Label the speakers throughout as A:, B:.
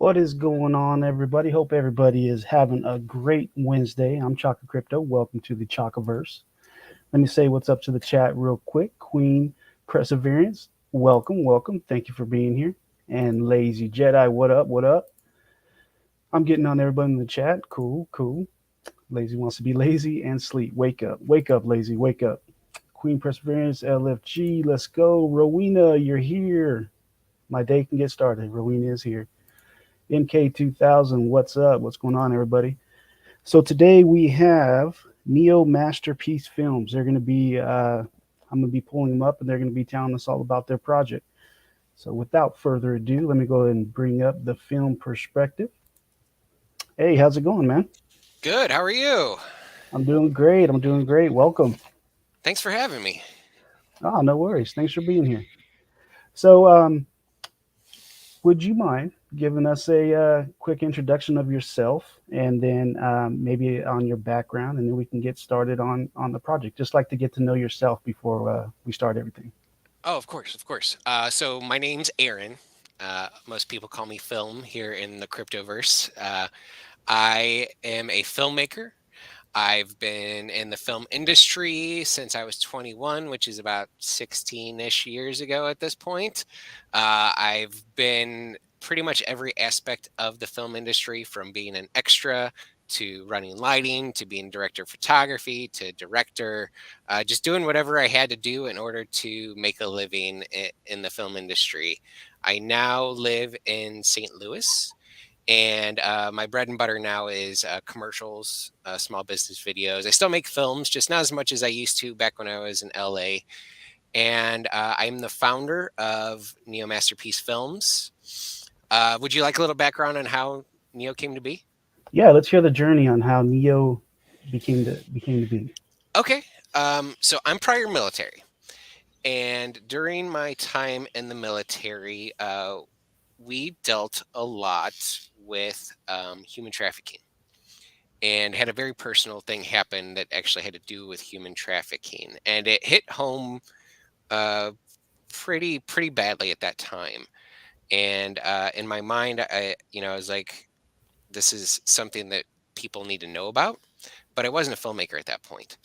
A: What is going on, everybody? Hope everybody is having a great Wednesday. I'm Chaka Crypto. Welcome to the Chakaverse. Let me say what's up to the chat real quick. Queen Perseverance, welcome, welcome. Thank you for being here. And Lazy Jedi, what up, what up? I'm getting on everybody in the chat. Cool, cool. Lazy wants to be lazy and sleep. Wake up, Lazy, wake up. Queen Perseverance, LFG, let's go. Rowena, you're here. My day can get started. Rowena is here. MK2000, what's up? What's going on, everybody? So today we have Neo Masterpiece Films. They're going to be, I'm going to be pulling them up, and they're going to be telling us all about their project. So without further ado, let me go ahead and bring up the film perspective. Hey, how's it going, man?
B: Good. How are you?
A: I'm doing great. I'm doing great. Welcome.
B: Thanks for having me.
A: Oh, no worries. Thanks for being here. So, would you mind giving us a quick introduction of yourself and then maybe on your background, and then we can get started on the project? Just like to get to know yourself before we start everything.
B: Oh, of course, of course. So my name's Aaron. Most people call me Film here in the cryptoverse. I am a filmmaker. I've been in the film industry since I was 21, which is about 16-ish years ago at this point. I've been pretty much every aspect of the film industry, from being an extra to running lighting to being director of photography to director, just doing whatever I had to do in order to make a living in the film industry. I now live in St. Louis, and my bread and butter now is commercials, small business videos. I still make films, just not as much as I used to back when I was in LA. And I'm the founder of Neo Masterpiece Films. Would you like a little background on how Neo came to be?
A: Yeah, let's hear the journey on how Neo became to be.
B: Okay. So I'm prior military. And during my time in the military, we dealt a lot with human trafficking, and had a very personal thing happen that actually had to do with human trafficking, and it hit home uh, pretty badly at that time. And in my mind, I was like, this is something that people need to know about, but I wasn't a filmmaker at that point.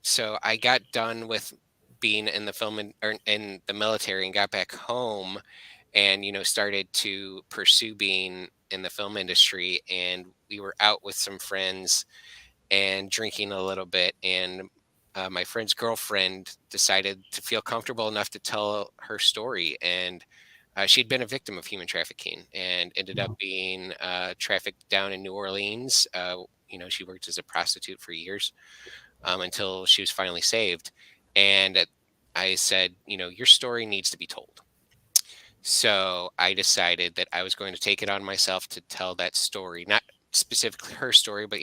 B: So I got done with being in the or in the military and got back home, and started to pursue being in the film industry. And we were out with some friends and drinking a little bit, and my friend's girlfriend decided to feel comfortable enough to tell her story. And she'd been a victim of human trafficking and ended up
A: Wow.
B: being trafficked down in New Orleans. She worked as a prostitute for years, until she was finally saved. And I said, your story needs to be told. So I decided that I was going to take it on myself to tell that story, not specifically her story, but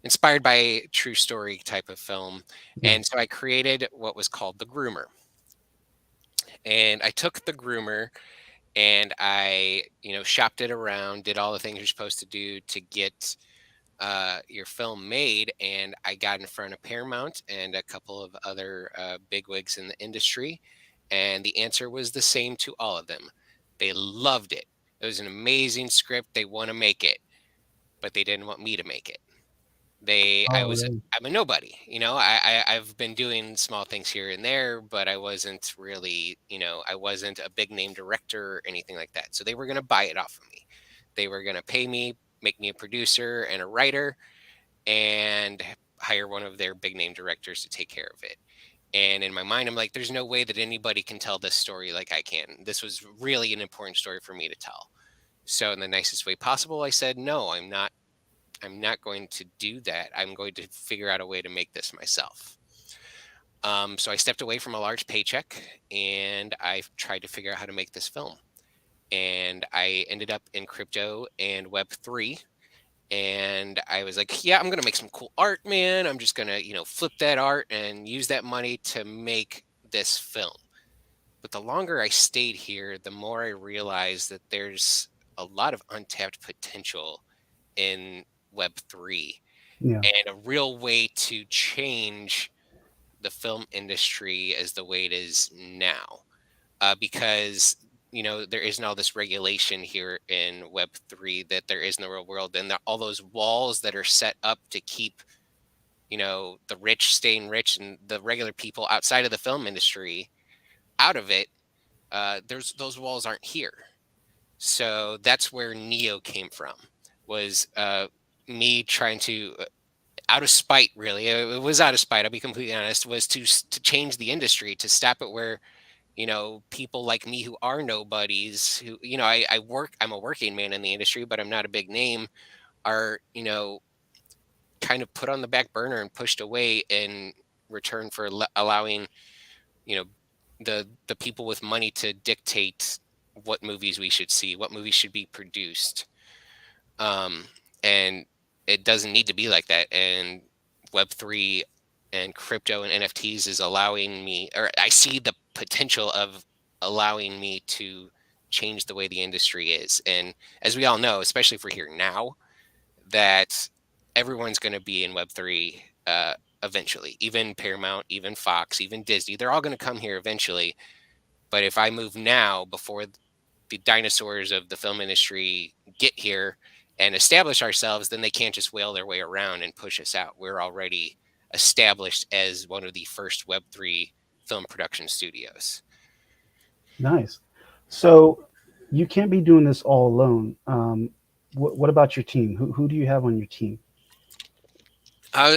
B: inspired by a true story type of film.
A: Yeah.
B: And so I created what was called the Groomer. And I took the Groomer and I, shopped it around, did all the things you're supposed to do to get your film made. And I got in front of Paramount and a couple of other bigwigs in the industry, and the answer was the same to all of them. They loved it. It was an amazing script. They want to make it, but they didn't want me to make it.
A: Oh, really?
B: I'm a nobody. I've been doing small things here and there, but I wasn't really, I wasn't a big name director or anything like that. So they were going to buy it off of me. They were going to pay me, make me a producer and a writer, and hire one of their big name directors to take care of it. And in my mind, I'm like, there's no way that anybody can tell this story like I can. This was really an important story for me to tell. So in the nicest way possible, I said, no, I'm not going to do that. I'm going to figure out a way to make this myself. So I stepped away from a large paycheck and I tried to figure out how to make this film. And I ended up in crypto and Web3. And I was like, yeah, I'm going to make some cool art, man. I'm just going to, flip that art and use that money to make this film. But the longer I stayed here, the more I realized that there's a lot of untapped potential in Web3,
A: Yeah.
B: and a real way to change the film industry as the way it is now. Because there isn't all this regulation here in Web3 that there is in the real world, and all those walls that are set up to keep the rich staying rich and the regular people outside of the film industry out of it. There's those walls aren't here. So that's where Neo came from, was me trying to, out of spite, really. It was out of spite, I'll be completely honest, was to change the industry, to stop it where, people like me who are nobodies, who, I'm a working man in the industry, but I'm not a big name, are, kind of put on the back burner and pushed away in return for allowing, you know, the people with money to dictate what movies we should see, what movies should be produced. And it doesn't need to be like that. And Web3 and crypto and NFTs is allowing me, or I see the potential of allowing me to change the way the industry is. And as we all know, especially if we're here now, that everyone's going to be in Web3 eventually. Even Paramount, even Fox, even Disney, they're all going to come here eventually. But if I move now, before the dinosaurs of the film industry get here and establish ourselves, then they can't just whale their way around and push us out. We're already established as one of the first Web3 film production studios.
A: Nice. So you can't be doing this all alone. What about your team? Who do you have on your team?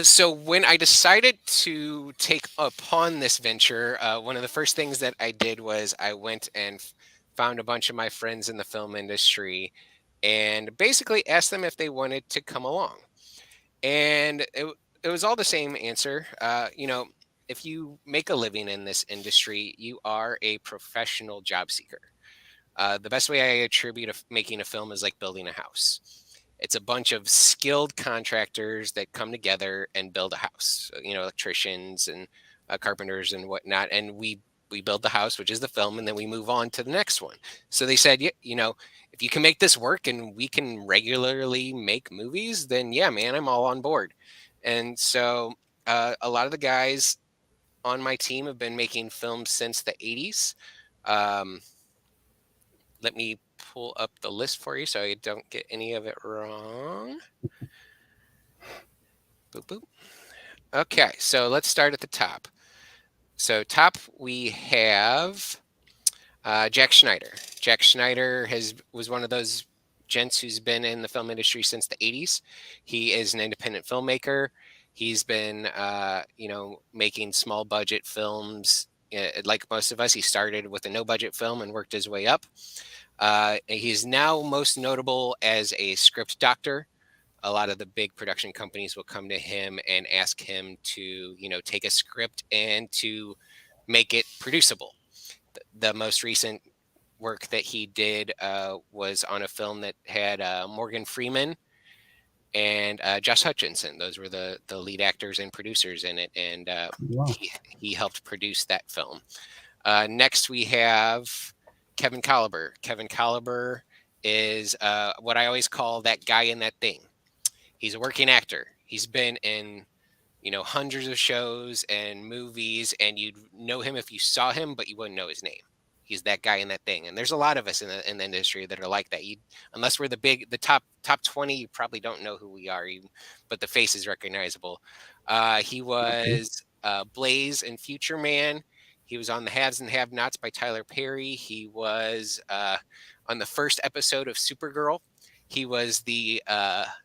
B: So when I decided to take upon this venture, one of the first things that I did was I went and found a bunch of my friends in the film industry and basically asked them if they wanted to come along. And it was all the same answer. If you make a living in this industry, you are a professional job seeker. The best way I attribute making a film is like building a house. It's a bunch of skilled contractors that come together and build a house. So, electricians and carpenters and whatnot, and we build the house, which is the film, and then we move on to the next one. So they said, if you can make this work and we can regularly make movies, then yeah, man, I'm all on board. And so a lot of the guys on my team have been making films since the 80s. Um, Let me pull up the list for you so I don't get any of it wrong. Boop, boop. Okay, so let's start at the top. So top we have Jack Schneider. Jack Schneider was one of those gents who's been in the film industry since the 80s. He is an independent filmmaker. He's been, making small budget films. Like most of us, he started with a no budget film and worked his way up. He's now most notable as a script doctor. A lot of the big production companies will come to him and ask him to, take a script and to make it producible. The most recent work that he did was on a film that had Morgan Freeman and Josh Hutcherson. Those were the lead actors and producers in it, and
A: Wow.
B: he helped produce that film. Next, we have Kevin Caliber. Kevin Caliber is what I always call that guy in that thing. He's a working actor. He's been in hundreds of shows and movies, and you'd know him if you saw him, but you wouldn't know his name. He's that guy in that thing, and there's a lot of us in the industry that are like that. Unless we're the top 20, you probably don't know who we are, but the face is recognizable. He
A: Okay.
B: was Blaze in Future Man. He was on The Haves and Have-Nots by Tyler Perry. He was on the first episode of Supergirl. He was the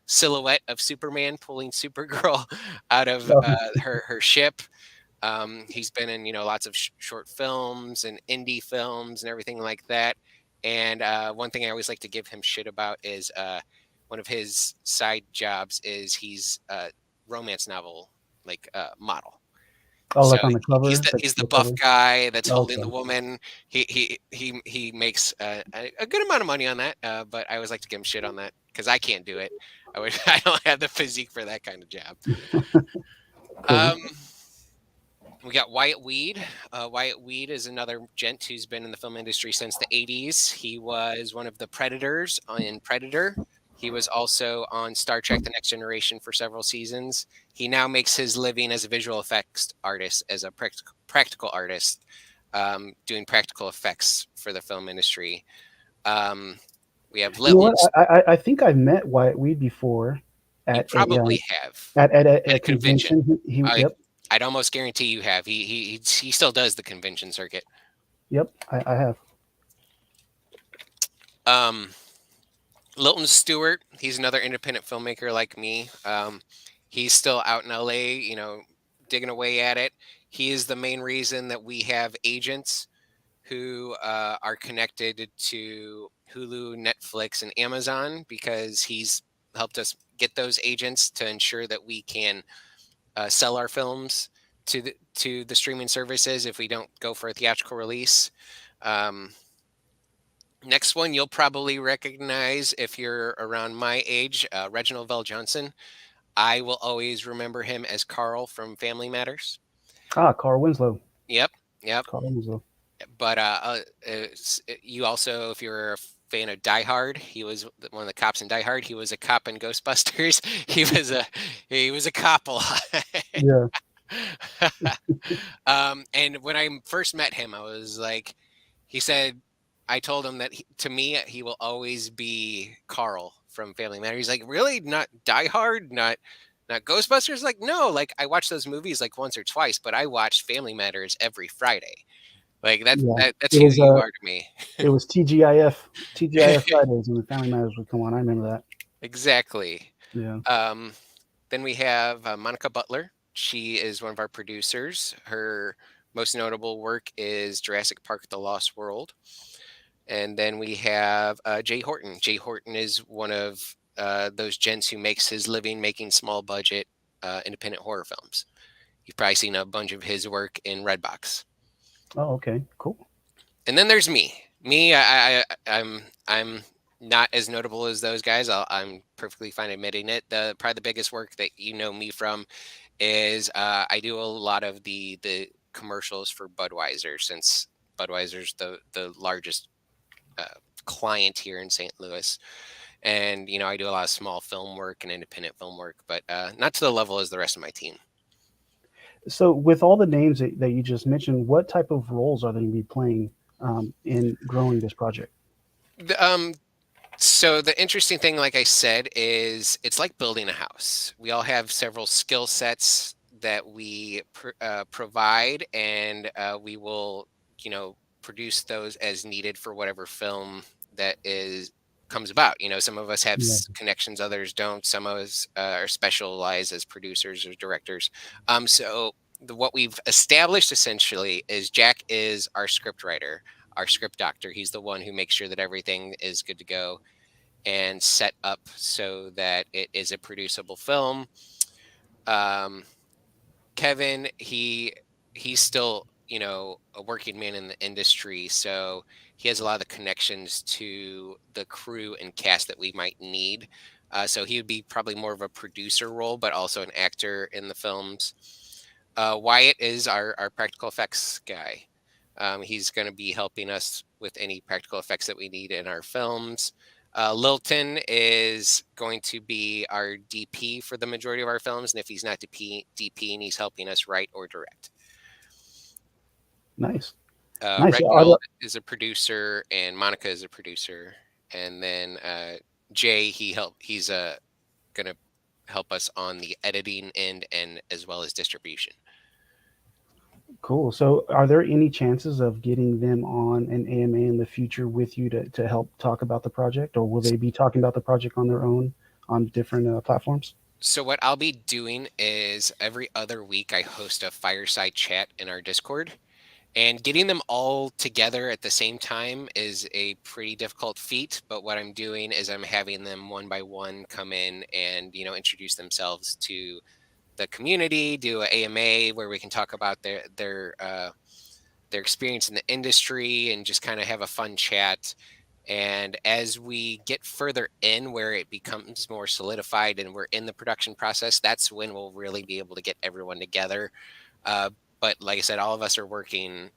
B: silhouette of Superman pulling Supergirl out of
A: Oh,
B: her ship. He's been in lots of short films and indie films and everything like that. And one thing I always like to give him shit about is one of his side jobs is he's a romance novel model.
A: oh,
B: So
A: like on the
B: he's
A: cover,
B: the
A: like
B: he's the
A: the
B: buff
A: cover.
B: guy that's holding the
A: Okay.
B: woman. He makes a good amount of money on that, but I always like to give him shit on that because I can't do it. I don't have the physique for that kind of job.
A: Cool.
B: Um, we got Wyatt Weed. Wyatt Weed is another gent who's been in the film industry since the 80s. He was one of the Predators in Predator. He was also on Star Trek The Next Generation for several seasons. He now makes his living as a visual effects artist, as a practical artist. doing practical effects for the film industry. Um, we have
A: You know what?
B: Little's.
A: I think I've met Wyatt Weed before
B: You
A: at a
B: probably have
A: at
B: at
A: a
B: a convention.
A: convention.
B: I
A: Yep,
B: I'd almost guarantee you have. He still does the convention circuit.
A: yep, I have.
B: Um, Lilton Stewart, he's another independent filmmaker like me. He's still out in LA, digging away at it. He is the main reason that we have agents who are connected to Hulu, Netflix, and Amazon because he's helped us get those agents to ensure that we can sell our films to the streaming services if we don't go for a theatrical release. Um, Next one you'll probably recognize if you're around my age, Reginald Vell Johnson. I will always remember him as Carl from Family Matters.
A: Ah, Carl Winslow.
B: Yep, yep.
A: Carl Winslow.
B: But you also, if you're a fan of Die Hard, he was one of the cops in Die Hard. He was a cop in Ghostbusters. He was a cop a lot.
A: Yeah,
B: And when I first met him, I was like, he said, I told him that to me, he will always be Carl from Family Matters. He's like, really? Not Die Hard? Not Ghostbusters? Like, no, like I watched those movies like once or twice, but I watched Family Matters every Friday. Like
A: yeah.
B: that's
A: It
B: who
A: was
B: you are to me.
A: it was TGIF Fridays when the Family Matters would come on. I remember that.
B: Exactly.
A: Yeah.
B: Um, then we have Monica Butler. She is one of our producers. Her most notable work is Jurassic Park: The Lost World. And then we have Jay Horton. Jay Horton is one of those gents who makes his living making small budget independent horror films. You've probably seen a bunch of his work in Redbox.
A: Oh, okay. Cool.
B: And then there's me. Me, I'm not as notable as those guys. I'm perfectly fine admitting it. Probably the biggest work that you know me from is I do a lot of the commercials for Budweiser, since Budweiser's the largest uh, client here in St. Louis. And I do a lot of small film work and independent film work, but not to the level as the rest of my team.
A: So, with all the names that you just mentioned, what type of roles are they going to be playing in growing this project?
B: The, So the interesting thing, like I said, is it's like building a house. We all have several skill sets that we provide, and we will, produce those as needed for whatever film that is comes about. Some of us have
A: Yeah.
B: connections, others don't. Some of us are specialized as producers or directors. So what we've established essentially is Jack is our script writer, our script doctor. He's the one who makes sure that everything is good to go and set up so that it is a producible film. Um, Kevin, he's still a working man in the industry, so he has a lot of the connections to the crew and cast that we might need. So he would be probably more of a producer role, but also an actor in the films. Wyatt is our practical effects guy. He's going to be helping us with any practical effects that we need in our films. Lilton is going to be our DP for the majority of our films, and if he's not DP and he's helping us write or direct.
A: Nice. Nice.
B: Reginald is a producer, and Monica is a producer, and then Jay he's going to help us on the editing end and as well as distribution.
A: Cool. So, are there any chances of getting them on an AMA in the future with you to help talk about the project, or will they be talking about the project on their own on different platforms?
B: So what I'll be doing is every other week I host a fireside chat in our Discord. And getting them all together at the same time is a pretty difficult feat. But what I'm doing is I'm having them one by one come in and introduce themselves to the community, do an AMA where we can talk about their experience in the industry and just kind of have a fun chat. And as we get further in where it becomes more solidified and we're in the production process, that's when we'll really be able to get everyone together. But like I said, all of us are working.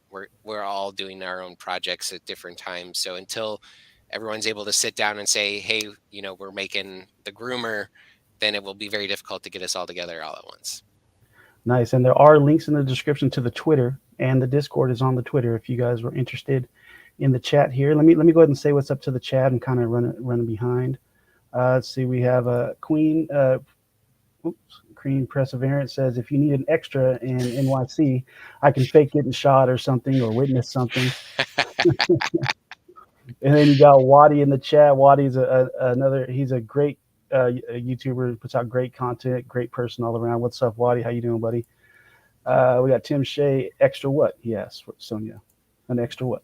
B: We're all doing our own projects at different times. So until everyone's able to sit down and say, "Hey, we're making the groomer," then it will be very difficult to get us all together all at once.
A: Nice. And there are links in the description to the Twitter and the Discord is on the Twitter if you guys were interested in the chat here. Let me go ahead and say what's up to the chat and kind of running behind. Let's see, we have a Queen. Queen Perseverance says if you need an extra in NYC, I can fake getting shot or something or witness something. And then you got Waddy in the chat. Waddy's another. He's a great a YouTuber. Puts out great content. Great person all around. What's up, Waddy? How you doing, buddy? We got Tim Shea. Extra what? Yes, Sonia. An extra what?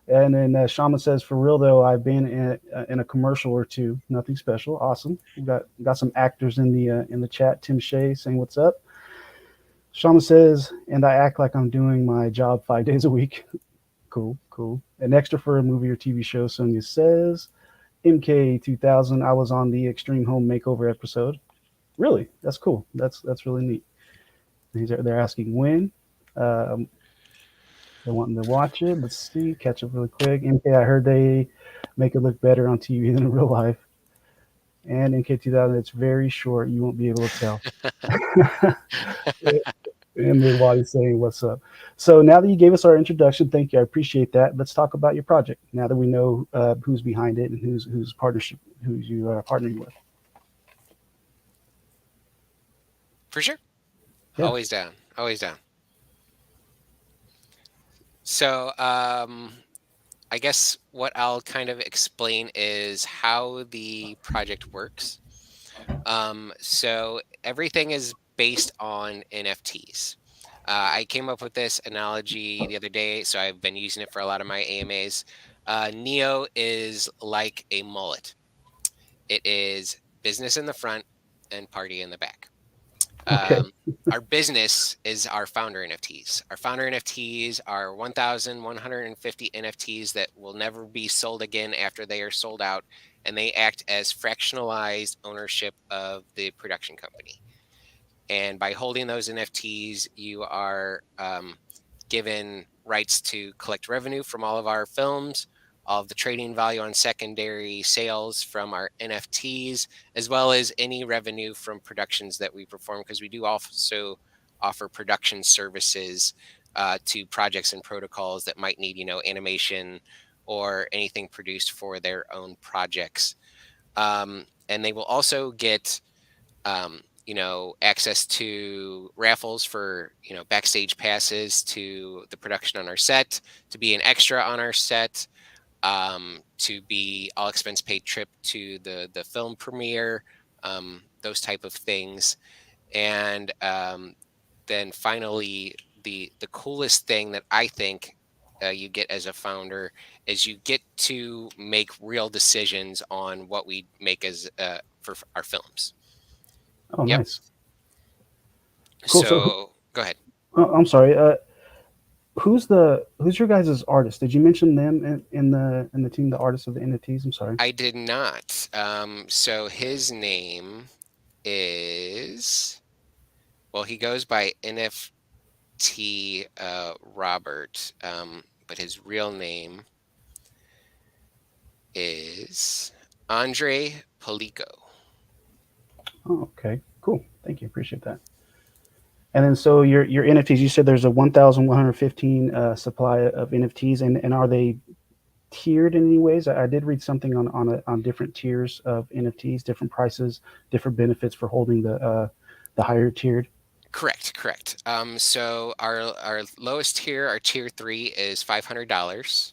A: And then Shaman says, for real though, I've been in a commercial or two. Nothing special. Awesome. We got some actors in the chat. Tim Shea saying what's up. Shaman says, and I act like I'm doing my job 5 days a week. Cool, cool. An extra for a movie or TV show. Sonia says, MK2000. I was on the Extreme Home Makeover episode. Really? That's cool. That's really neat. They're asking when. Um, they're wanting to watch it. Let's see. Catch up really quick. MK, I heard they make it look better on TV than in real life. And MK2000, it's very short. You won't be able to tell. And then Waddy's saying, what's up? So now that you gave us our introduction, thank you. I appreciate that. Let's talk about your project now that we know who's behind it and who's partnership, who's you are partnering with.
B: For sure.
A: Yeah.
B: Always down. Always down. So, I guess what I'll kind of explain is how the project works. So everything is based on NFTs. I came up with this analogy the other day, so I've been using it for a lot of my AMAs. Neo is like a mullet. It is business in the front and party in the back.
A: Okay.
B: Our business is our founder NFTs. Our founder NFTs are 1,150 NFTs that will never be sold again after they are sold out, and they act as fractionalized ownership of the production company. And by holding those NFTs, you are given rights to collect revenue from all of our films, all of the trading value on secondary sales from our NFTs, as well as any revenue from productions that we perform, because we do also offer production services to projects and protocols that might need, animation or anything produced for their own projects. And they will also get access to raffles for, backstage passes to the production on our set, to be an extra on our set, to be all expense paid trip to the film premiere, those type of things. And then finally, the coolest thing that I think you get as a founder is you get to make real decisions on what we make as for our films.
A: Oh,
B: Yep.
A: nice. Cool. So,
B: So go ahead.
A: I'm sorry. Who's your guys' artist? Did you mention them in the team, the artists of the NFTs? I'm sorry.
B: I did not. So his name is, well, he goes by NFT Robert, but his real name is Andre Polico.
A: Oh, okay. Cool. Thank you. Appreciate that. And then so your NFTs, you said there's a 1,115 supply of NFTs, and are they tiered in any ways? I did read something on different tiers of NFTs, different prices, different benefits for holding the higher tiered.
B: Correct. So our lowest tier, our tier 3, is $500,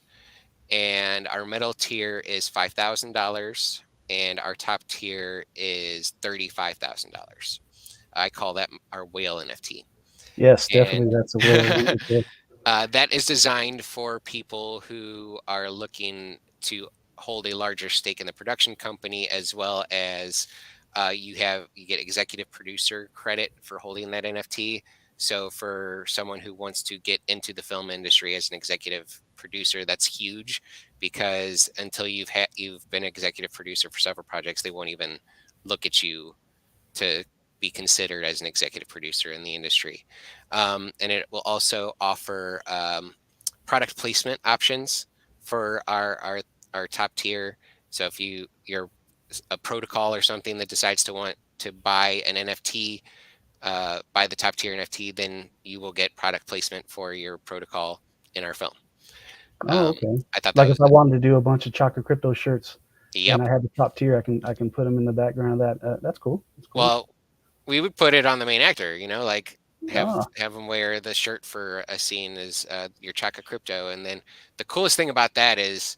B: and our middle tier is $5,000, and our top tier is $35,000. I call that our whale NFT.
A: Yes, definitely.
B: And
A: That's a whale one. Okay.
B: that is designed for people who are looking to hold a larger stake in the production company, as well as you get executive producer credit for holding that NFT. So for someone who wants to get into the film industry as an executive producer, that's huge, because until you've been executive producer for several projects, they won't even look at you to be considered as an executive producer in the industry. And it will also offer product placement options for our top tier. So if you're a protocol or something that decides to want to buy an NFT, buy the top tier NFT, then you will get product placement for your protocol in our film.
A: Oh, okay.
B: I thought that
A: Like
B: was
A: if I wanted to do a bunch of Chaka Crypto shirts and
B: yep.
A: I had the top tier, I can put them in the background of that. That's cool. That's cool.
B: Well, we would put it on the main actor, like
A: Ah,
B: have them wear the shirt for a scene as your Chaka Crypto, and then the coolest thing about that is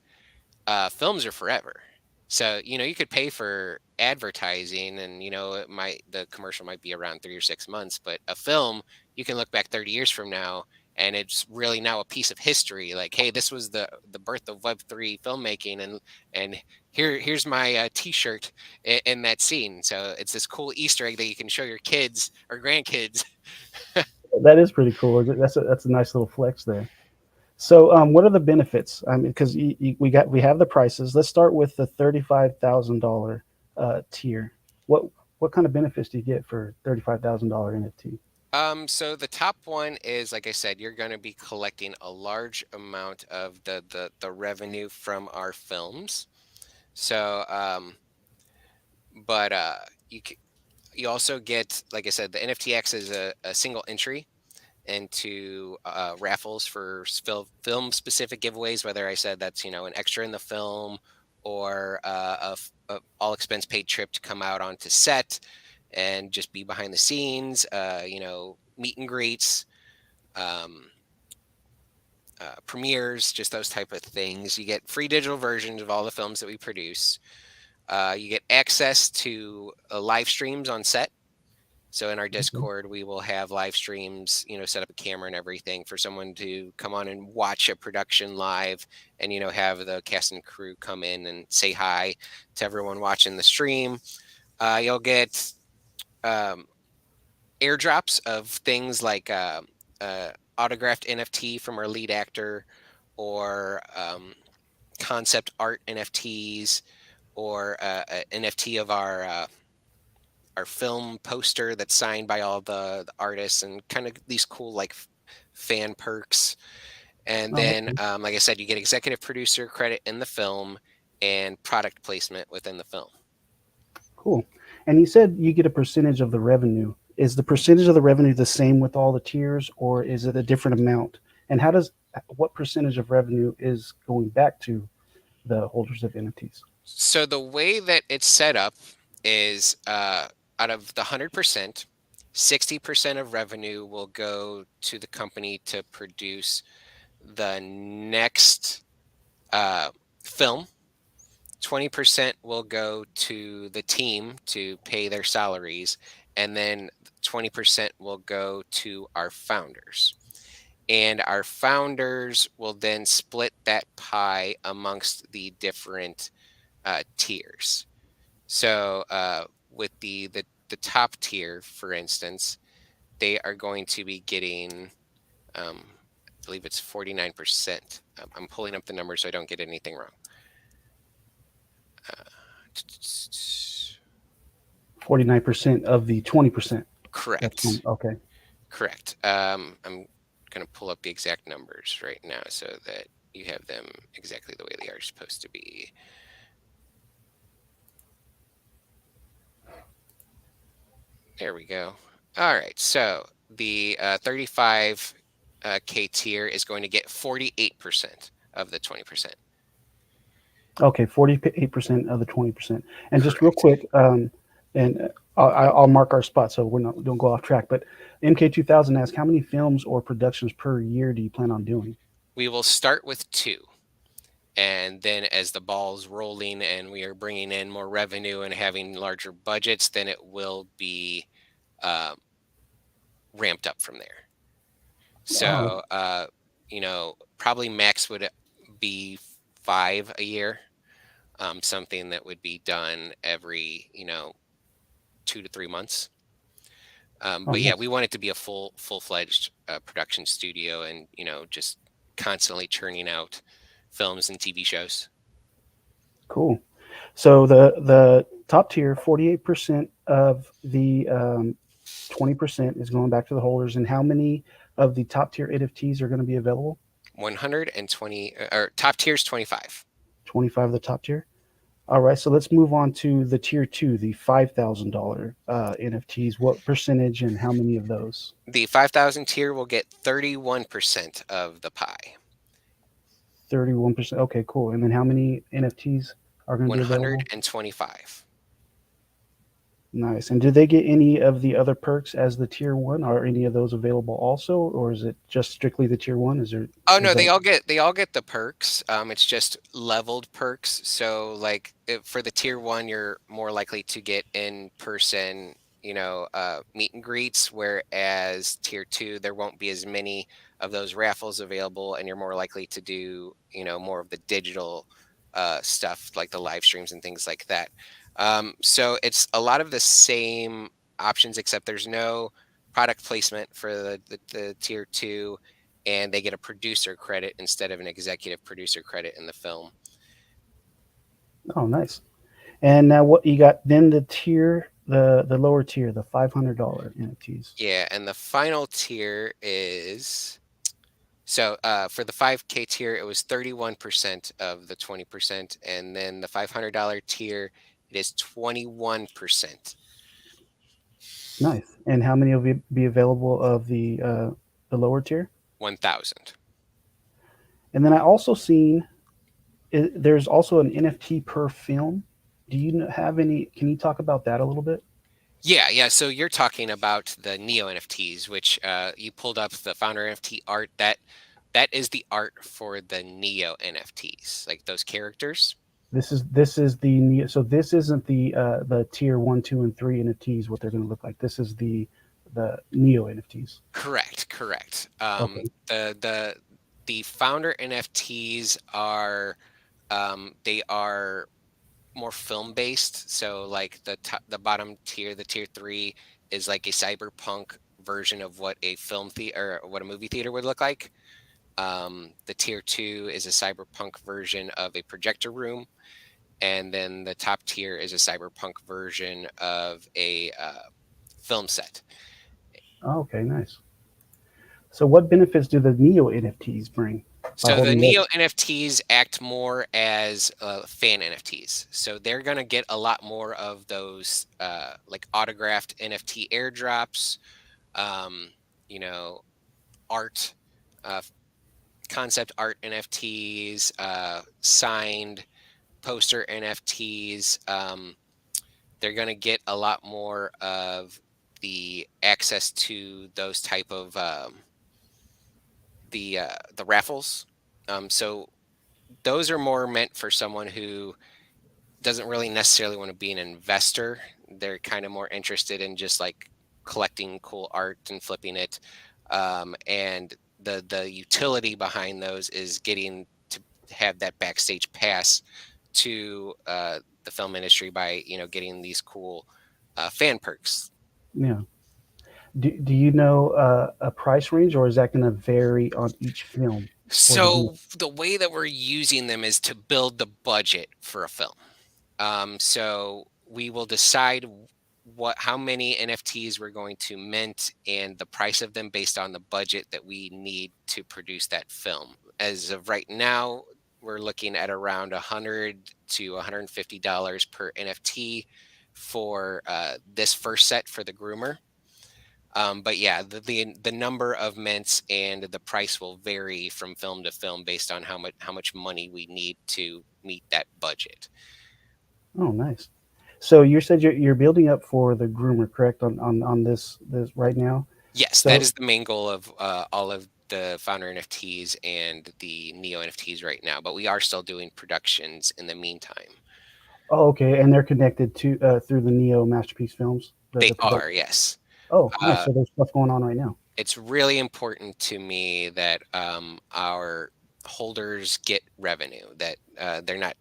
B: films are forever. So, you could pay for advertising and, the commercial might be around 3 or 6 months, but a film, you can look back 30 years from now and it's really now a piece of history. Like, hey, this was the birth of Web3 filmmaking, and here's my T-shirt in that scene. So it's this cool Easter egg that you can show your kids or grandkids.
A: that is pretty cool. That's a nice little flex there. So, what are the benefits? I mean, because we have the prices. Let's start with the $35,000 tier. What what kind of benefits do you get for $35,000 NFT?
B: So the top one is, like I said, you're going to be collecting a large amount of the revenue from our films. So, but you also get, like I said, the NFTX is a single entry into raffles for film specific giveaways. Whether I said that's an extra in the film or a all expense paid trip to come out onto set and just be behind the scenes. Meet and greets. Um, Premieres, just those type of things. You get free digital versions of all the films that we produce. You get access to live streams on set. So in our
A: Okay.
B: Discord, we will have live streams, set up a camera and everything for someone to come on and watch a production live and, have the cast and crew come in and say hi to everyone watching the stream. You'll get um, airdrops of things like autographed NFT from our lead actor or concept art NFTs or NFT of our film poster that's signed by all the artists and kind of these cool like fan perks. And
A: Oh,
B: then,
A: okay.
B: like I said, you get executive producer credit in the film and product placement within the film.
A: Cool. And you said you get a percentage of the revenue. Is the percentage of the revenue the same with all the tiers, or is it a different amount? And what percentage of revenue is going back to the holders of NFTs?
B: So the way that it's set up is out of the 100%, 60% of revenue will go to the company to produce the next film. 20% will go to the team to pay their salaries, and then 20% will go to our founders. And our founders will then split that pie amongst the different tiers. So with the top tier, for instance, they are going to be getting, I believe it's 49%. I'm pulling up the numbers so I don't get anything wrong. Uh,
A: 49% of the 20%. That's
B: Correct.
A: okay.
B: Correct. I'm going to pull up the exact numbers right now so that you have them exactly the way they are supposed to be. There we go. All right. So the 35K tier is going to get 48% of the 20%.
A: Okay, 48% of the 20%. And just real
B: Correct.
A: quick, and I'll mark our spot so we don't go off track. But MK2000 asks, how many films or productions per year do you plan on doing?
B: We will start with two. And then as the ball's rolling and we are bringing in more revenue and having larger budgets, then it will be uh, ramped up from there.
A: Oh,
B: So, probably max would be 5 a year, something that would be done every, 2 to 3 months.
A: oh,
B: But yeah,
A: nice.
B: we want it to be a full-fledged production studio and, just constantly churning out films and TV shows.
A: Cool. So the top tier, 48% of the 20% is going back to the holders. And how many of the top tier NFTs are going to be available?
B: 120 or top tiers 25.
A: 25 of the top tier. All right, so let's move on to the tier two, the $5,000 NFTs. What percentage and how many of those?
B: The 5,000 tier will get 31% of the pie.
A: 31%. Okay, cool. And then how many NFTs are going to be available?
B: 125.
A: Nice. And do they get any of the other perks as the tier one? Are any of those available also, or is it just strictly the tier one?
B: Oh
A: Is
B: no,
A: that
B: they all get the perks. It's just leveled perks. So like for the tier one, you're more likely to get in person, meet and greets. Whereas tier two, there won't be as many of those raffles available, and you're more likely to do, more of the digital stuff like the live streams and things like that. So it's a lot of the same options, except there's no product placement for the tier two, and they get a producer credit instead of an executive producer credit in the film.
A: oh nice. And now what you got then the lower tier, the $500 NFTs.
B: Yeah, and the final tier is so for the 5K tier, it was 31% of the 20%, and then the $500 tier, it is 21%.
A: Nice. And how many will be available of the lower tier?
B: 1,000.
A: And then I also seen there's also an NFT per film. Do you have any? Can you talk about that a little bit?
B: Yeah, yeah. So you're talking about the Neo NFTs, which you pulled up the founder NFT art. That is the art for the Neo NFTs, like those characters.
A: This is so this isn't the tier one, two, and three NFTs. What they're going to look like. This is the Neo NFTs.
B: Correct, correct.
A: Okay.
B: The founder NFTs are they are more film based. So like the bottom tier, the tier three, is like a cyberpunk version of what a film theater or what a movie theater would look like. The tier two is a cyberpunk version of a projector room, and then the top tier is a cyberpunk version of a film set.
A: Oh, okay. Nice. So what benefits do the Neo NFTs bring by
B: So the
A: holding
B: Neo
A: those?
B: NFTs act more as fan NFTs. So they're gonna get a lot more of those like autographed NFT airdrops, um, you know, art, uh, concept art NFTs, signed poster NFTs. They're gonna get a lot more of the access to those type of the raffles. So those are more meant for someone who doesn't really necessarily want to be an investor. They're kind of more interested in just like collecting cool art and flipping it. And the utility behind those is getting to have that backstage pass to the film industry by getting these cool fan perks.
A: Yeah. Do you know a price range, or is that going to vary on each film for the Neo?
B: So the way that we're using them is to build the budget for a film. So we will decide how many NFTs we're going to mint and the price of them based on the budget that we need to produce that film. As of right now, we're looking at around $100 to $150 per NFT for this first set for the groomer. But yeah, the number of mints and the price will vary from film to film based on how much money we need to meet that budget.
A: Oh, nice. So you said you're building up for the groomer, correct? On this right now.
B: Yes, that
A: So
B: is the main goal of all of the founder NFTs and the Neo NFTs right now. But we are still doing productions in the meantime.
A: oh, okay, and they're connected to through the Neo Masterpiece Films,
B: They
A: the
B: are,
A: production.
B: yes.
A: Oh, nice.
B: Uh,
A: So there's stuff going on right now.
B: it's really important to me that our holders get revenue. That they're not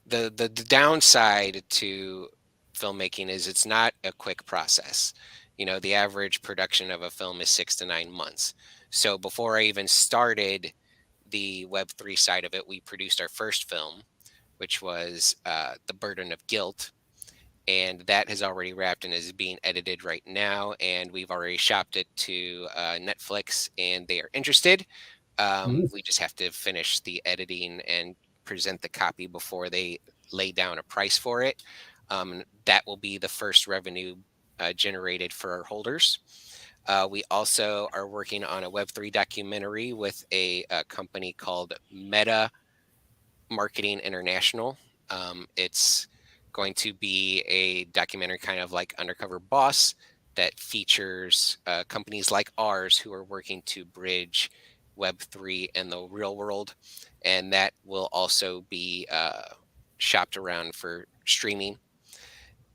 B: the downside to filmmaking is it's not a quick process. The average production of a film is 6 to 9 months. So before I even started the Web3 side of it, we produced our first film, which was The Burden of Guilt. And that has already wrapped and is being edited right now. And we've already shopped it to Netflix, and they are interested.
A: Nice.
B: We just have to finish the editing and present the copy before they lay down a price for it. That will be the first revenue generated for our holders. We also are working on a Web3 documentary with a company called Meta Marketing International. It's going to be a documentary kind of like Undercover Boss that features companies like ours who are working to bridge Web3 and the real world. And that will also be shopped around for streaming.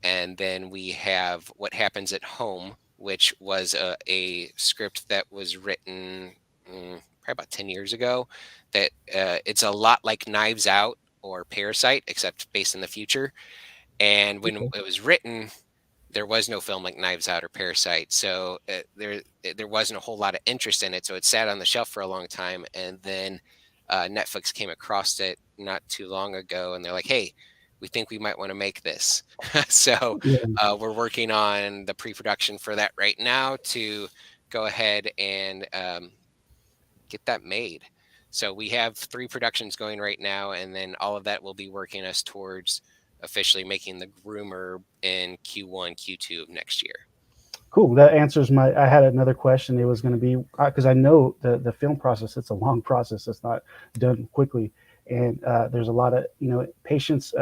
B: And then we have What Happens at Home, which was a script that was written probably about 10 years ago. That it's a lot like Knives Out or Parasite, except based in the future. And when
A: Okay.
B: it was written, there was no film like Knives Out or Parasite, so there wasn't a whole lot of interest in it. So it sat on the shelf for a long time, and then Netflix came across it not too long ago, and they're like, "Hey, we think we might want to make this." So
A: Yeah.
B: we're working on the pre-production for that right now to go ahead and get that made. So we have 3 productions going right now, and then all of that will be working us towards officially making the groomer in Q1, Q2 of next year.
A: Cool. That answers my. I had another question. It was going to be because I know the film process. It's a long process. It's not done quickly, and there's a lot of patience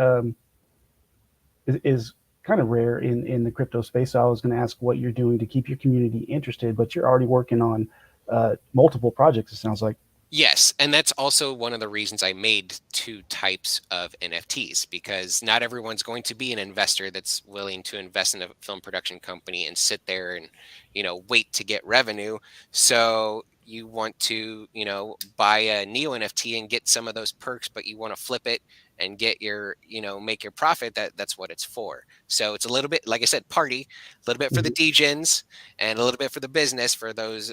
A: is kind of rare in the crypto space. So I was going to ask what you're doing to keep your community interested, but you're already working on multiple projects. It sounds like.
B: Yes, and that's also one of the reasons I made 2 types of NFTs, because not everyone's going to be an investor that's willing to invest in a film production company and sit there and, wait to get revenue. So you want to, buy a Neo NFT and get some of those perks, but you want to flip it and get your, make your profit. That's what it's for. So it's a little bit, like I said, party, a little bit for the
A: Mhm.
B: degens and a little bit for the business for those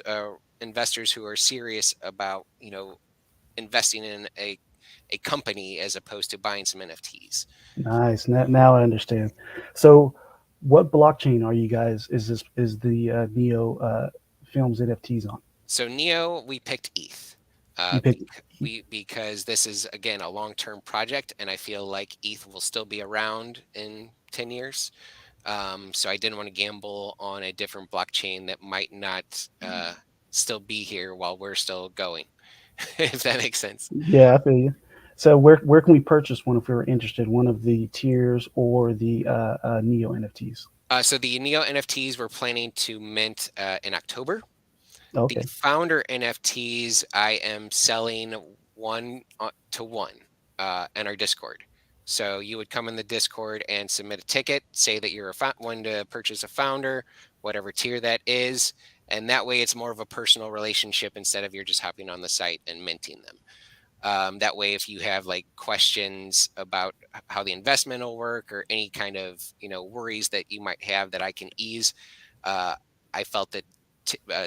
B: investors who are serious about investing in a company as opposed to buying some NFTs.
A: Nice. Now I understand. So, what blockchain are you guys? Is the Neo Films NFTs on?
B: So Neo, we picked ETH.
A: You picked.
B: Because this is again a long-term project, and I feel like ETH will still be around in 10 years. So I didn't want to gamble on a different blockchain that might not still be here while we're still going, if that makes sense.
A: Yeah, I feel you. So where can we purchase one if we were interested? One of the tiers or the Neo NFTs?
B: So the Neo NFTs we're planning to mint in October. The
A: Okay,
B: founder NFTs, I am selling one to one in our Discord. So you would come in the Discord and submit a ticket, say that you're one to purchase a founder, whatever tier that is, and that way it's more of a personal relationship instead of you're just hopping on the site and minting them. That way, if you have like questions about how the investment will work or any kind of worries that you might have that I can ease, uh, I felt that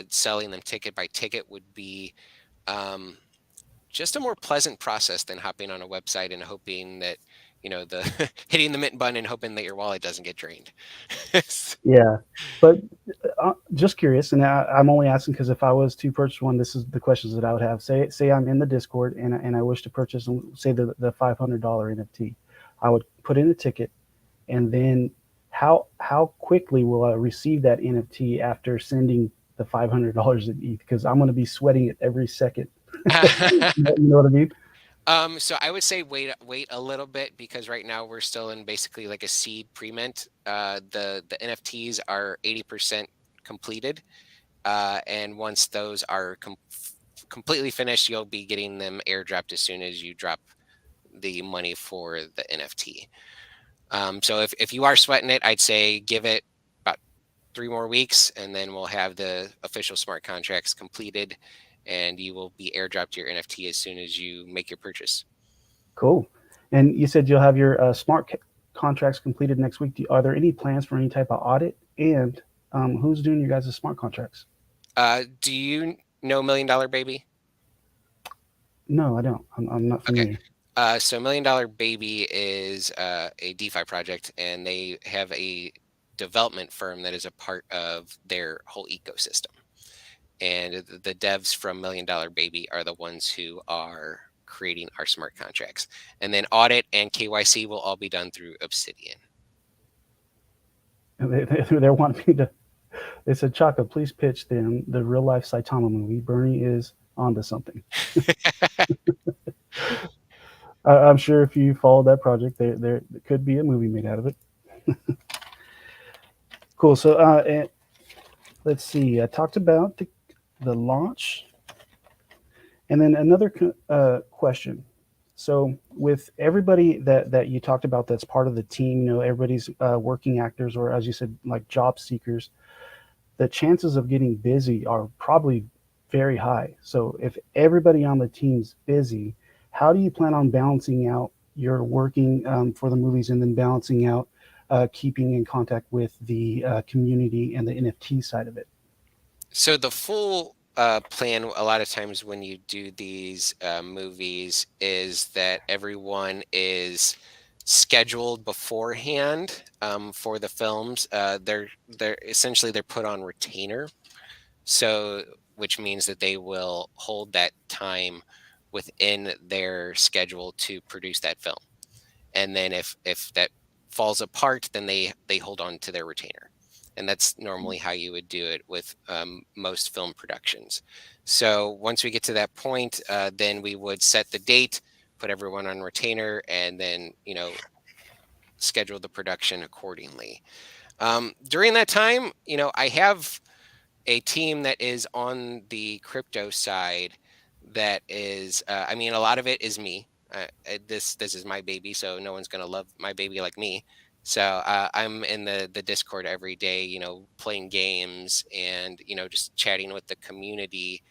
B: selling them ticket by ticket would be um, just a more pleasant process than hopping on a website and hoping that the hitting the mint button and hoping that your wallet doesn't get drained.
A: yeah, but just curious, and I'm only asking because if I was to purchase one, this is the questions that I would have. Say I'm in the Discord and I wish to purchase, say the $500 NFT, I would put in a ticket, and then how quickly will I receive that NFT after sending the $500 in ETH? Because I'm going to be sweating it every second. You know what I mean?
B: So I would say wait a little bit, because right now we're still in basically like a seed pre-mint. The NFTs are 80% completed, and once those are completely finished, you'll be getting them airdropped as soon as you drop the money for the NFT. So if you are sweating it, I'd say give it about 3 more weeks, and then we'll have the official smart contracts completed, and you will be airdropped your NFT as soon as you make your purchase.
A: Cool. And you said you'll have your contracts completed next week. Are there any plans for any type of audit? And who's doing your guys' smart contracts?
B: Do you know Million Dollar Baby?
A: No, I don't. I'm not
B: Okay.
A: familiar.
B: So Million Dollar Baby is a DeFi project, and they have a development firm that is a part of their whole ecosystem. And the devs from Million Dollar Baby are the ones who are creating our smart contracts. And then audit and KYC will all be done through Obsidian.
A: They want me to. They said, Chaka, please pitch them the real life Saitama movie. Bernie is onto something. I'm sure if you follow that project, there could be a movie made out of it. Cool. So, let's see. I talked about the launch, and then another question. So, with everybody that you talked about, that's part of the team, everybody's working actors, or as you said, like job seekers. The chances of getting busy are probably very high. So, if everybody on the team's busy, how do you plan on balancing out your working for the movies and then balancing out keeping in contact with the community and the NFT side of it?
B: So the full plan, a lot of times when you do these movies, is that everyone is scheduled beforehand for the films. They're essentially they're put on retainer, so which means that they will hold that time within their schedule to produce that film. And then if that falls apart, then they hold on to their retainer, and that's normally how you would do it with most film productions. So once we get to that point, then we would set the date, put everyone on retainer, and then schedule the production accordingly. During that time, I have a team that is on the crypto side that is I mean, a lot of it is me. This is my baby, so no one's going to love my baby like me. So I'm in the Discord every day, playing games and just chatting with the community.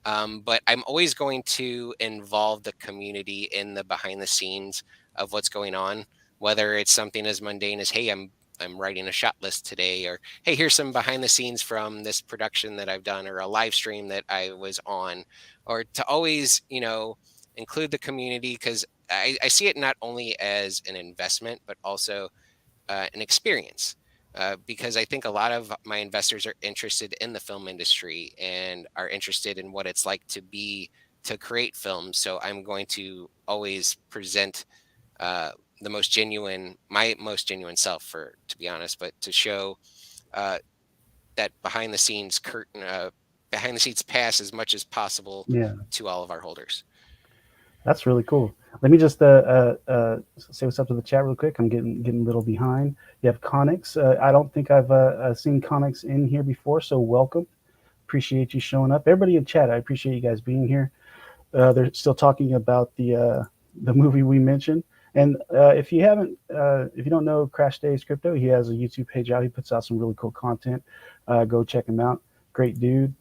B: But I'm always going to involve the community in the behind the scenes of what's going on, whether it's something as mundane as, hey, I'm writing a shot list today, or hey, here's some behind the scenes from this production that I've done, or a live stream that I was on, or to always, include the community, because I see it not only as an investment, but also an experience. Because I think a lot of my investors are interested in the film industry and are interested in what it's like to create films. So I'm going to always present uh, my most genuine self, for to be honest, but to show uh, that behind the scenes pass as much as possible
A: Yeah,
B: to all of our holders.
A: that's really cool. Let me just say what's up to the chat real quick. I'm getting a little behind. You have Connix. I don't think I've seen Connix in here before, so welcome. Appreciate you showing up. Everybody in chat, I appreciate you guys being here. They're still talking about the movie we mentioned. And if you don't know Crash Days Crypto, he has a YouTube page out. He puts out some really cool content. Go check him out. Great dude.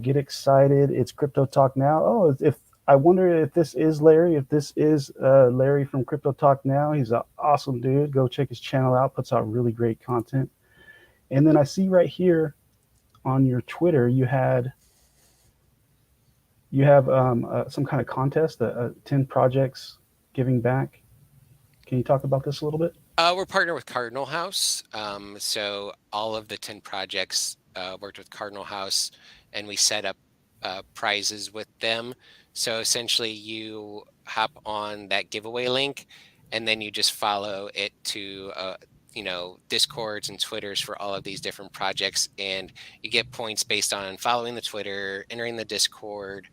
A: Get excited! It's Crypto Talk Now. Oh, if I wonder if this is Larry. If this is Larry from Crypto Talk Now, he's an awesome dude. Go check his channel out. Puts out really great content. And then I see right here on your Twitter, you have some kind of contest, 10 projects giving back. Can you talk about this a little bit?
B: We're partnered with Cardinal House. So all of the 10 projects worked with Cardinal House, and we set up prizes with them. So essentially, you hop on that giveaway link, and then you just follow it to Discords and Twitters for all of these different projects, and you get points based on following the Twitter, entering the Discord,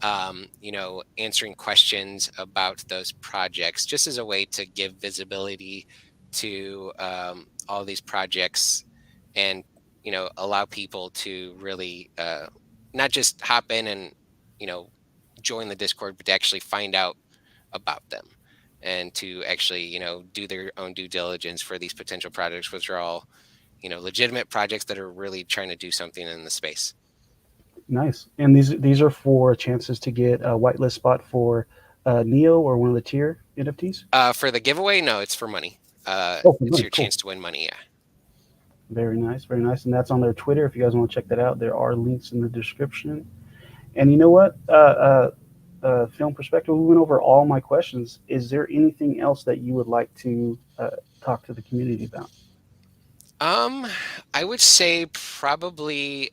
B: answering questions about those projects, just as a way to give visibility to all these projects, and allow people to really not just hop in and join the Discord, but to actually find out about them, and to actually do their own due diligence for these potential projects, which are all legitimate projects that are really trying to do something in the space.
A: Nice. And these are for chances to get a whitelist spot for Neo or one of the tier NFTs.
B: For the giveaway, no, it's for money.
A: Oh, for
B: It's
A: money.
B: your
A: Cool.
B: chance to win money. Yeah.
A: Very nice. Very nice. And that's on their Twitter. If you guys want to check that out, there are links in the description. And you know what? Film perspective, we went over all my questions. Is there anything else that you would like to talk to the community about?
B: Um, I would say probably,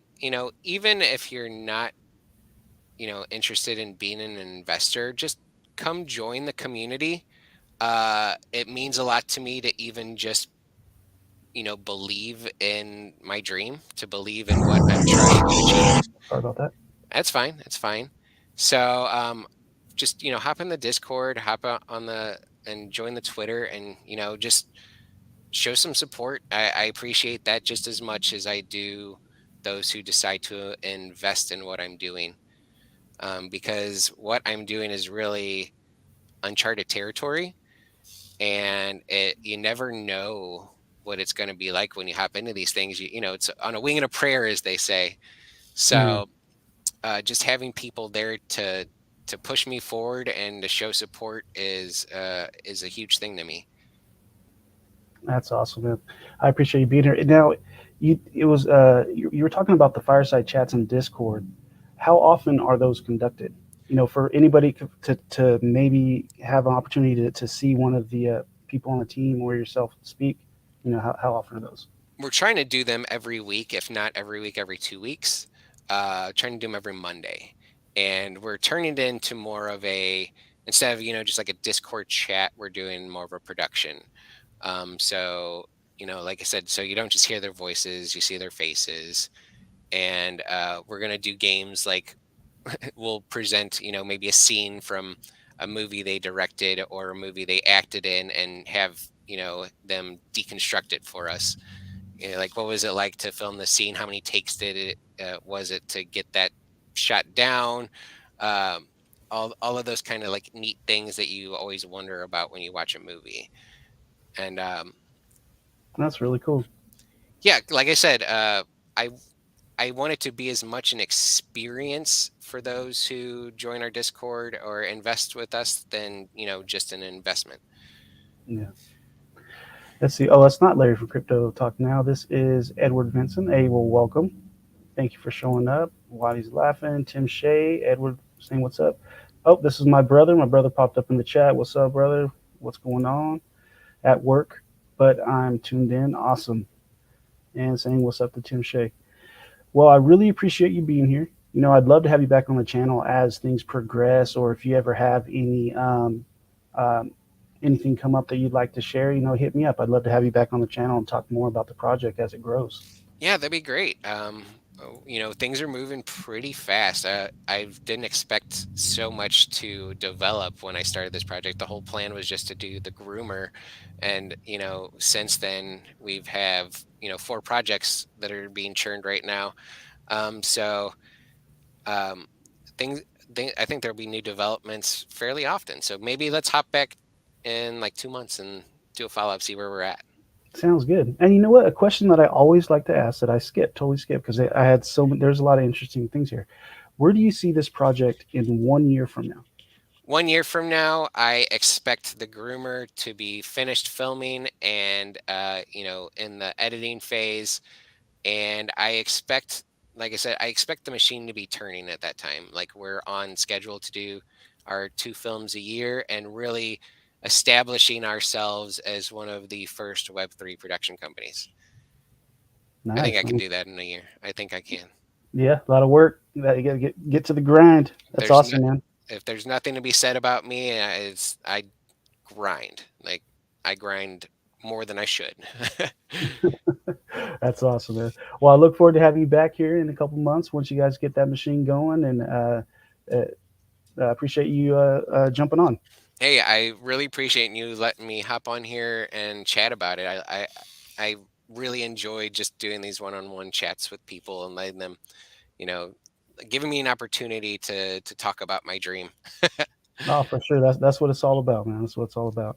B: even if you're not interested in being an investor, just come join the community. It means a lot to me to even just believe in my dream, to believe in what I'm trying to achieve.
A: Sorry about that.
B: That's fine. That's fine. So just hop in the Discord, on the and join the Twitter, and just show some support. I appreciate that just as much as I do those who decide to invest in what I'm doing, because what I'm doing is really uncharted territory, and you never know what it's going to be like when you hop into these things. It's on a wing and a prayer, as they say.
A: Yeah,
B: So just having people there to push me forward and to show support is a huge thing to me.
A: that's awesome, man. I appreciate you being here. Now, you were talking about the fireside chats in Discord. How often are those conducted? For anybody to maybe have an opportunity to see one of the people on the team or yourself speak. How often are those?
B: We're trying to do them every week, if not every week, every 2 weeks. Trying to do them every Monday, and we're turning it into more of a, instead of just like a Discord chat, we're doing more of a production. So like I said, so you don't just hear their voices, you see their faces, and we're gonna do games like we'll present maybe a scene from a movie they directed or a movie they acted in, and have them deconstruct it for us. Like, what was it like to film the scene? How many takes did it was it to get that shot down? Um, all of those kind of like neat things that you always wonder about when you watch a movie. And
A: That's really cool.
B: yeah, like I said, I I want it to be as much an experience for those who join our Discord or invest with us than just an investment.
A: Yeah. Let's see. Oh, that's not Larry from Crypto Talk Now. This is Edward Vinson. Hey, well, welcome. Thank you for showing up. Waddy's laughing. Tim Shea. Edward saying what's up. Oh, this is my brother. My brother popped up in the chat. What's up, brother? What's going on? At work, but I'm tuned in. Awesome. And saying what's up to Tim Shea. Well, I really appreciate you being here. I'd love to have you back on the channel as things progress, or if you ever have um, anything come up that you'd like to share, hit me up. I'd love to have you back on the channel and talk more about the project as it grows.
B: Yeah, that'd be great. Things are moving pretty fast. I didn't expect so much to develop when I started this project. The whole plan was just to do the groomer, and since then we've have 4 projects that are being churned right now. So um, things, I think there'll be new developments fairly often. So maybe let's hop back in like 2 months and do a follow up, see where we're at.
A: Sounds good. And you know what? A question that I always like to ask that I totally skipped because I had there's a lot of interesting things here. Where do you see this project in 1 year from now?
B: 1 year from now, I expect the groomer to be finished filming and in the editing phase. And I expect, like I said, I expect the machine to be turning at that time. Like, we're on schedule to do our 2 films a year and really establishing ourselves as one of the first Web3 production companies. I think
A: Nice.
B: I can do that in a year. I think I can.
A: Yeah, a lot of work. You got to get to the grind. That's
B: There's no,
A: awesome, man.
B: if there's nothing to be said about me, it's I grind. Like, I grind more than I should.
A: That's awesome, man. Well, I look forward to having you back here in a couple months once you guys get that machine going, and uh, appreciate you jumping on.
B: Hey, I really appreciate you letting me hop on here and chat about it. I really enjoy just doing these one-on-one chats with people and letting them, you know, giving me an opportunity to talk about my dream.
A: Oh, for sure. That's what it's all about, man. That's what it's all about.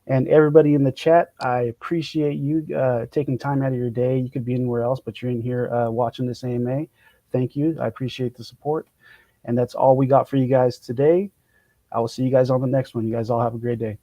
A: And everybody in the chat, I appreciate you taking time out of your day. You could be anywhere else, but you're in here watching this AMA. Thank you. I appreciate the support. And that's all we got for you guys today. I will see you guys on the next one. You guys all have a great day.